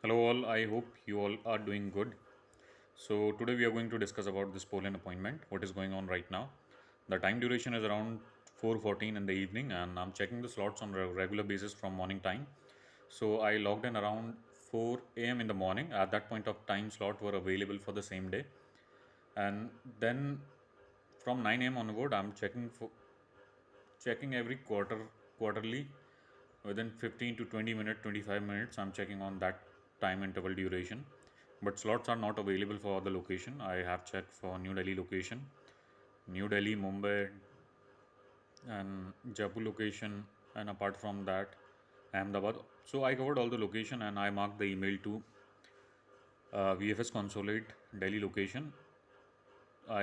Hello all, I hope you all are doing good. So today we are going to discuss about this Poland appointment, what is going on right now. The time duration is around 4:14 in the evening and I'm checking the slots on a regular basis from morning time. So I logged in around 4 a.m. in the morning. At that point of time slot were available for the same day. And then from 9 a.m. onward I'm checking every quarterly within 15 to 20 minutes 25 minutes I'm checking on that time interval duration, but slots are not available for the location. I have checked for New Delhi location, New Delhi, Mumbai, and Jaipur location, and apart from that Ahmedabad. So I covered all the location and I marked the email to VFS consulate Delhi location.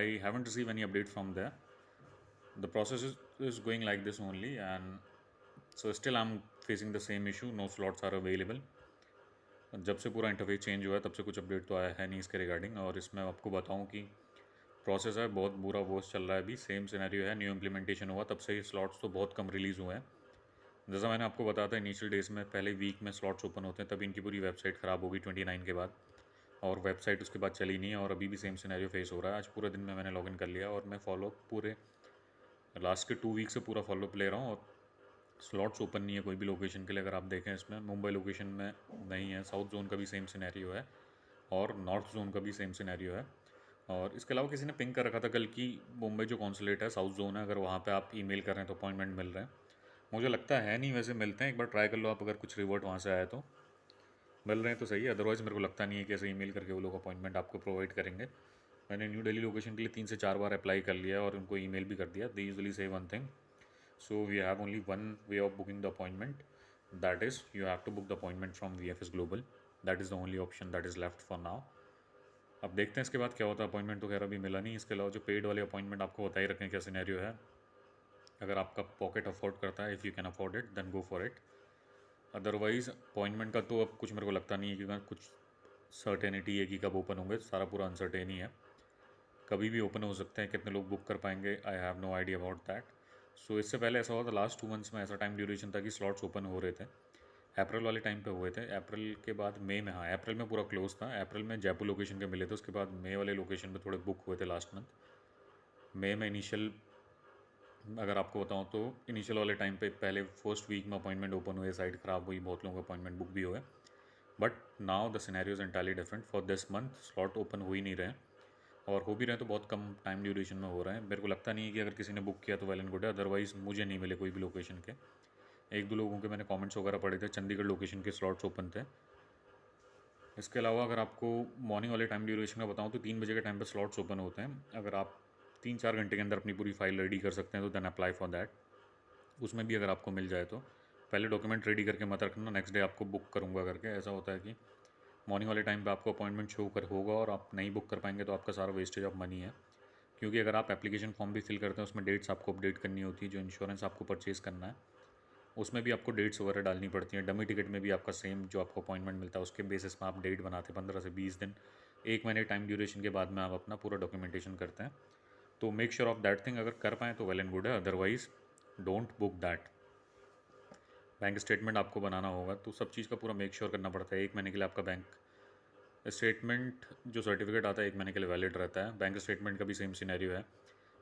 I haven't received any update from there. The process is going like this only, and so still I'm facing the same issue, no slots are available. जब से पूरा interface change हुआ है तब से कुछ update तो आया है नहीं इसके रिगार्डिंग। और इसमें आपको बताऊं कि प्रोसेस है बहुत बुरा वोस चल रहा है, अभी सेम सिनेरियो है, न्यू इम्प्लीमेंटेशन हुआ तब से ये स्लॉट्स तो बहुत कम रिलीज़ हुए हैं। जैसा मैंने आपको बताया था इनिशियल डेज में पहले वीक में स्लॉट्स ओपन होते हैं, तभी इनकी पूरी वेबसाइट ख़राब होगी 29 के बाद, और वेबसाइट उसके बाद चली नहीं है, और अभी भी सेम सिनेरियो फेस हो रहा है। आज पूरे दिन में मैंने लॉगिन कर लिया और मैं फॉलो पूरे लास्ट के 2 वीक से पूरा फॉलोअप ले रहा हूँ, और स्लॉट्स ओपन नहीं है कोई भी लोकेशन के लिए। अगर आप देखें इसमें मुंबई लोकेशन में नहीं है, साउथ जोन का भी सेम सिनेरियो है और नॉर्थ जोन का भी सेम सिनेरियो है। और इसके अलावा किसी ने पिंग कर रखा था कल की मुंबई जो कॉन्सुलेट है साउथ जोन है, अगर वहाँ पे आप ईमेल कर रहे हैं तो अपॉइंटमेंट मिल रहे हैं। मुझे लगता है नहीं, वैसे मिलते हैं, एक बार ट्राई कर लो आप, अगर कुछ रिवर्ट वहाँ से आया तो मिल रहे हैं तो सही है, अदरवाइज़ मेरे को लगता नहीं है कि ऐसे ईमेल करके वो लोग अपॉइंटमेंट आपको प्रोवाइड करेंगे। मैंने न्यू दिल्ली लोकेशन के लिए 3 से 4 बार अप्लाई कर लिया और उनको ईमेल भी कर दिया। दे यूजुअली से one thing, so we have only one way of booking the appointment. That is, you have to book the appointment from VFS Global. That is the only option that is left for now. अब देखते हैं इसके बाद क्या होता है। Appointment तो खैर अभी मिला नहीं। इसके अलावा जो पेड वाले अपॉइंटमेंट आपको बता ही रखें क्या सिनेरियो है। अगर आपका पॉकेट अफोर्ड करता है, if you can afford it then go for it. Otherwise appointment का तो अब कुछ मेरे को लगता नहीं है, क्योंकि कुछ सर्टेनिटी है कि कब ओपन होंगे, सारा पूरा अनसर्टेन ही है, कभी भी ओपन हो सकते हैं। कितने लोग बुक कर पाएंगे, I have no idea about that. So इससे पहले ऐसा हुआ था लास्ट 2 मंथ्स में, ऐसा टाइम ड्यूरेशन था कि स्लॉट्स ओपन हो रहे थे, अप्रैल वाले टाइम पे हुए थे। अप्रैल के बाद मई में, हाँ अप्रैल में पूरा क्लोज था, अप्रैल में जयपुर लोकेशन के मिले थे, उसके बाद मई वाले लोकेशन पे थोड़े बुक हुए थे लास्ट मंथ। मई में इनिशियल अगर आपको बताऊँ तो इनिशियल वाले टाइम पे पहले फर्स्ट वीक में अपॉइंटमेंट ओपन हुए, साइट ख़राब हुई, बहुत लोगों के अपॉइंटमेंट बुक भी हुए। But now the scenario is entirely different. For this month slot open हो ही नहीं रहे हैं, और हो भी रहे हैं तो बहुत कम टाइम ड्यूरेशन में हो रहे हैं। मेरे को लगता नहीं है कि अगर किसी ने बुक किया तो वेल एंड गुड है, अदरवाइज़ मुझे नहीं मिले कोई भी लोकेशन के। एक दो लोगों के मैंने कमेंट्स वगैरह पढ़े थे, चंडीगढ़ लोकेशन के स्लॉट्स ओपन थे। इसके अलावा अगर आपको मॉर्निंग वाले टाइम ड्यूरेशन का बताऊँ तो 3 बजे के टाइम पर स्लॉट्स ओपन होते हैं। अगर आप 3-4 घंटे के अंदर अपनी पूरी फाइल रेडी कर सकते हैं तो देन अप्लाई फॉर दैट। उसमें भी अगर आपको मिल जाए तो पहले डॉक्यूमेंट रेडी करके मत रखना, नेक्स्ट डे आपको बुक करूँगा करके। ऐसा होता है कि मॉर्निंग वाले टाइम पे आपको अपॉइंटमेंट शो कर होगा और आप नहीं बुक कर पाएंगे तो आपका सारा वेस्टेज ऑफ मनी है। क्योंकि अगर आप एप्लीकेशन फॉर्म भी फिल करते हैं उसमें डेट्स आपको अपडेट करनी होती है, जो इंश्योरेंस आपको परचेज़ करना है उसमें भी आपको डेट्स वगैरह डालनी पड़ती हैं। डमी टिकट में भी आपका सेम जो आपको अपॉइंटमेंट मिलता है उसके बेसिस पर आप डेट बनाते हैं, 15 से 20 दिन, 1 महीने टाइम ड्यूरेशन के बाद में आप अपना पूरा डॉक्यूमेंटेशन करते हैं। तो make sure of that thing, अगर कर पाएँ तो वेल एंड गुड है, otherwise don't book that. Bank statement आपको बनाना होगा, तो सब चीज़ का पूरा मेक श्योर करना पड़ता है। 1 महीने के लिए आपका बैंक स्टेटमेंट जो सर्टिफिकेट आता है 1 महीने के लिए वैलिड रहता है। बैंक स्टेटमेंट का भी सेम सिनेरियो है,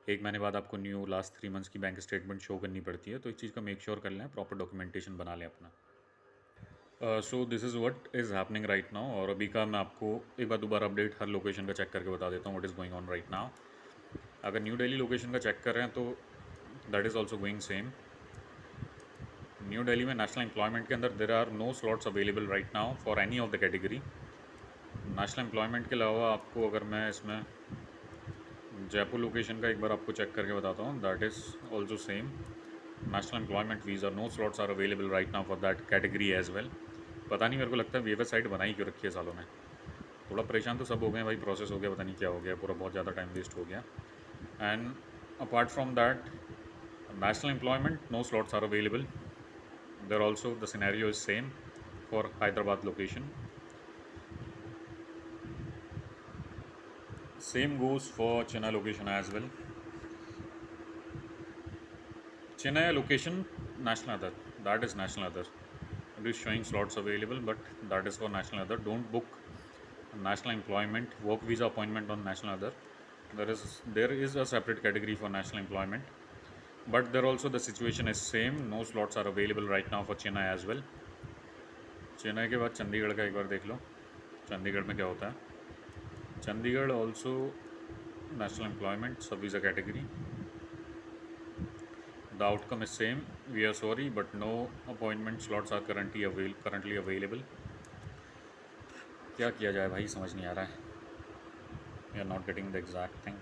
1 महीने बाद आपको न्यू लास्ट 3 मंथ्स की बैंक स्टेटमेंट शो करनी पड़ती है। तो इस चीज़ का मेक श्योर कर लें, प्रॉपर डॉक्यूमेंटेशन बना लें अपना। So this is what is happening right now. और अभी का मैं आपको एक बार दोबारा अपडेट हर लोकेशन का चेक करके बता देता हूँ what is going on right now. अगर न्यू दिल्ली लोकेशन का चेक कर रहे हैं तो that is also going same. New Delhi में नेशनल एम्प्लॉयमेंट के अंदर there are no slots available right now for any of the category. National employment के अलावा आपको अगर मैं इसमें जयपुर लोकेशन का एक बार आपको चेक करके बताता हूँ, that is also same. National employment visa, no slots are available right now for that category as well. पता नहीं, मेरे को लगता है वीएफएस साइट बनाई क्यों रखी है सालों ने। थोड़ा परेशान तो सब हो गए भाई, प्रोसेस हो गया, पता नहीं क्या हो गया, पूरा बहुत ज़्यादा टाइम वेस्ट हो गया। And apart from that national employment no slots are available there also. The scenario is same for Hyderabad location, same goes for Chennai location as well. Chennai location national other, that is national other, It is showing slots available, but that is for national other. Don't book national employment, work visa appointment on national other. There is a separate category for national employment, but there also the situation is same. No slots are available right now for Chennai as well. Chennai के बाद चंडीगढ़ का एक बार देख लो, चंडीगढ़ में क्या होता है. Chandigarh also national employment sub visa category. The outcome is same. We are sorry, but no appointment slots are currently available. क्या किया जाए भाई, समझ नहीं आ रहा है. We are not getting the exact thing.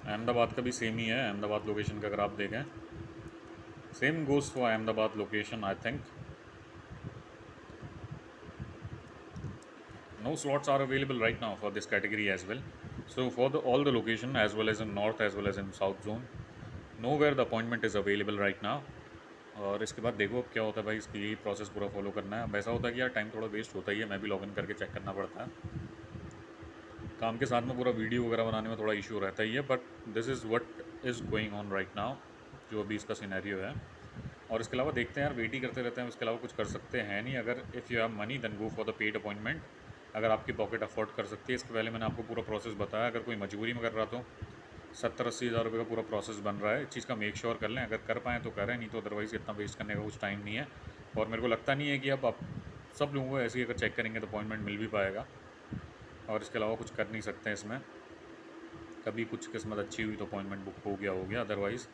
Ahmedabad का भी सेम ही है. अहमदाबाद लोकेशन का अगर आप देखें, same goes for Ahmedabad location. I think no slots are available right now for this category as well. So for all the location as well as in north as well as in south zone, nowhere the appointment is available right now. और इसके बाद देखो अब क्या होता है भाई, इसकी यही प्रोसेस पूरा फॉलो करना है. अब ऐसा होता है कि यार टाइम थोड़ा वेस्ट होता ही है, मैं भी लॉगिन करके चेक करना पड़ता है. काम के साथ में पूरा वीडियो वगैरह बनाने में थोड़ा इशू रहता ही है, but this is what is going on right now, जो अभी इसका सिनेरियो है. और इसके अलावा देखते हैं यार, वेट ही करते रहते हैं, इसके अलावा कुछ कर सकते हैं नहीं. अगर if you have money then go for the paid appointment, अगर आपकी पॉकेट अफोर्ड कर सकती है. इसके पहले मैंने आपको पूरा प्रोसेस बताया. अगर कोई मजबूरी में कर रहा तो 70-80 हज़ार रुपये का पूरा प्रोसेस बन रहा है. इस चीज़ का मेक श्योर कर लें, अगर कर पाएँ तो करें, नहीं तो अदरवाइज़ इतना वेस्ट करने का कुछ टाइम नहीं है. और मेरे को लगता नहीं है कि अब आप सब लोगों को ऐसे ही अगर चेक करेंगे तो अपॉइंटमेंट मिल भी पाएगा. और इसके अलावा कुछ कर नहीं सकते हैं इसमें. कभी कुछ किस्मत अच्छी हुई तो अपॉइंटमेंट बुक हो गया. Otherwise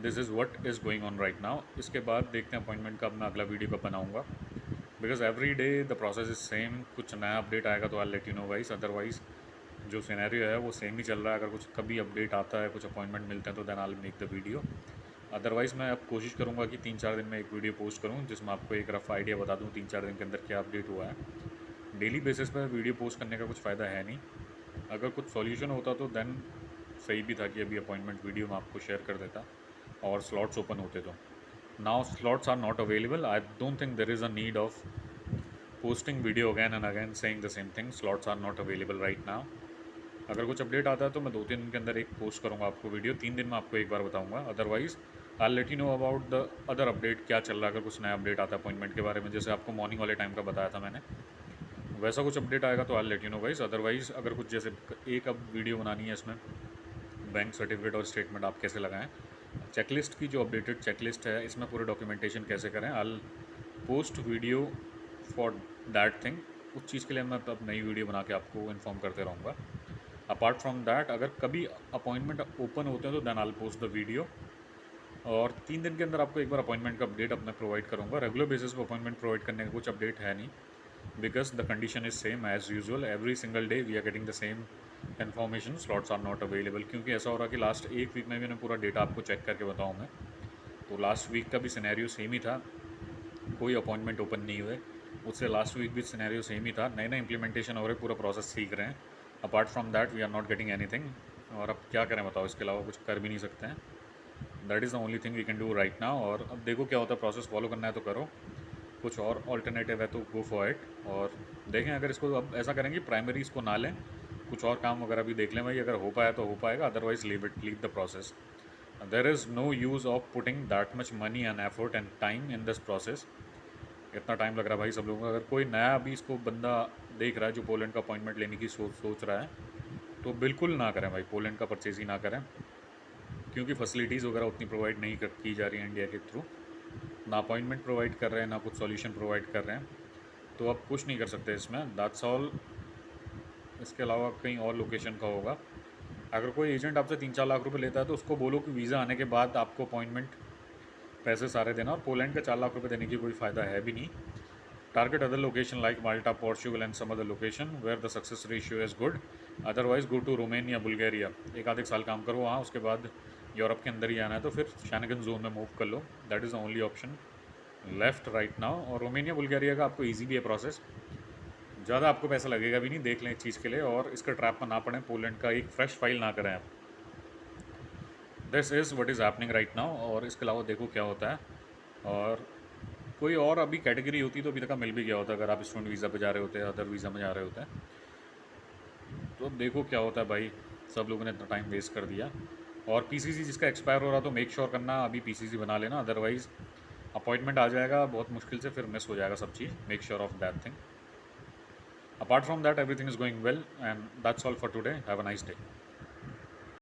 this is what is going on right now. इसके बाद देखते हैं अपॉइंटमेंट का मैं अगला वीडियो कब बनाऊँगा, because every day the process is same. कुछ नया अपडेट आएगा तो I let you know guys. Otherwise जो सिनेरियो है वो सेम ही चल रहा है. अगर कुछ कभी अपडेट आता है, कुछ अपॉइंटमेंट मिलते हैं तो then I will make the video. Otherwise मैं अब कोशिश करूँगा कि 3-4 दिन में एक वीडियो पोस्ट करूँ जिसमें आपको एक रफ आइडिया बता दूँ 3-4 दिन के अंदर क्या अपडेट हुआ है. डेली बेसिस पर वीडियो पोस्ट करने का कुछ फ़ायदा है नहीं. अगर कुछ सॉल्यूशन होता तो देन सही भी था कि अभी अपॉइंटमेंट वीडियो में आपको शेयर कर देता और स्लॉट्स ओपन होते तो. Now slots are not available. I don't think there is a need of posting video again and again saying the same thing. Slots are not available right now. अगर कुछ update आता है तो मैं 2-3 दिन के अंदर एक पोस्ट करूँगा आपको वीडियो. 3 दिन में आपको एक बार बताऊँगा. Otherwise I let you know about the other update, क्या चल रहा है. अगर कुछ नया अपडेट आता है अपॉइंटमेंट के बारे में, जैसे आपको मॉर्निंग वाले टाइम का बताया था मैंने, वैसा कुछ अपडेट आएगा तो I let you know guys. Otherwise अगर कुछ जैसे एक अब वीडियो बनानी है इसमें बैंक सर्टिफिकेट और स्टेटमेंट आप कैसे लगाएं, चेकलिस्ट की जो अपडेटेड चेकलिस्ट है इसमें पूरे डॉक्यूमेंटेशन कैसे करें, I post video for that thing. उस चीज़ के लिए मैं अब नई वीडियो बना के आपको इन्फॉर्म करते रहूँगा. अपार्ट फ्रॉम दैट अगर कभी अपॉइंटमेंट ओपन होते हैं तो then I post the video. और 3 दिन के अंदर आपको एक बार अपॉइंटमेंट का अपडेट अपना प्रोवाइड करूँगा. रेगुलर बेसिस पर अपॉइंटमेंट प्रोवाइड करने का कुछ अपडेट है नहीं, because the condition is same as usual. Every single day we are getting the same information, slots are not available. क्योंकि ऐसा हो रहा कि लास्ट एक वीक में मैंने पूरा डेटा आपको चेक करके बताऊँ मैं, तो लास्ट वीक का भी सिनेरियो सेम ही था, कोई अपॉइंटमेंट ओपन नहीं हुए. उससे लास्ट वीक भी सिनेरियो सेम ही था. नए नए इंप्लीमेंटेशन हो रहे, पूरा प्रोसेस सीख रहे हैं. Apart from that we are not getting anything. और अब क्या करें बताओ, इसके अलावा कुछ कर भी नहीं सकते हैं. That is the only thing we can do right now. और अब देखो क्या होता है, प्रोसेस फॉलो करना है तो करो, कुछ और ऑल्टरनेटिव है तो गो फॉर इट. और देखें अगर इसको अब ऐसा करेंगे प्राइमरी इसको ना लें, कुछ और काम वगैरह भी देख लें भाई. अगर हो पाया तो हो पाएगा, otherwise leave the process. There is no use of putting that much money and effort and time in this process. इतना टाइम लग रहा है भाई सब लोगों का. अगर कोई नया अभी इसको बंदा देख रहा है जो पोलैंड का अपॉइंटमेंट लेने की सोच रहा है, तो बिल्कुल ना करें भाई, पोलैंड का परचेज ही ना करें. क्योंकि फैसिलिटीज़ वगैरह उतनी प्रोवाइड नहीं की जा रही है इंडिया के थ्रू. ना अपॉइंटमेंट प्रोवाइड कर रहे हैं, ना कुछ सॉल्यूशन प्रोवाइड कर रहे हैं. तो आप कुछ नहीं कर सकते इसमें. That's all. इसके अलावा कहीं और लोकेशन का होगा. अगर कोई एजेंट आपसे 3-4 लाख रुपए लेता है तो उसको बोलो कि वीज़ा आने के बाद आपको अपॉइंटमेंट पैसे सारे देना. और पोलैंड का 4 लाख रुपए देने की कोई फ़ायदा है भी नहीं. Target other location like Malta, Portugal and some other location where the success ratio is good. Otherwise go to Romania, Bulgaria. एक आध एक साल काम करो वहाँ, उसके बाद यूरोप के अंदर ही आना है तो फिर शेंगन जोन में मूव कर लो. That is the only option left right now. और रोमेनिया बुल्गारिया का आपको ईजी भी है प्रोसेस, ज़्यादा आपको पैसा लगेगा भी नहीं. देख लें इस चीज़ के लिए, और इसका ट्रैप में ना पड़े. पोलैंड का एक फ्रेश फाइल ना करें आप. This is what is happening right now. और इसके अलावा देखो क्या होता है. और कोई और अभी कैटेगरी होती तो अभी तक मिल भी गया होता, अगर आप स्टूडेंट वीज़ा पे जा रहे होते हैं, अदर वीज़ा में जा रहे होते हैं. तो अब देखो क्या होता है भाई, सब लोगों ने इतना टाइम वेस्ट कर दिया. और पीसीसी जिसका एक्सपायर हो रहा तो मेक श्योर करना अभी पीसीसी बना लेना, अदरवाइज अपॉइंटमेंट आ जाएगा बहुत मुश्किल से, फिर मिस हो जाएगा सब चीज़. Make sure of that thing. Apart from that, everything is going well, and that's all for today. Have a nice day.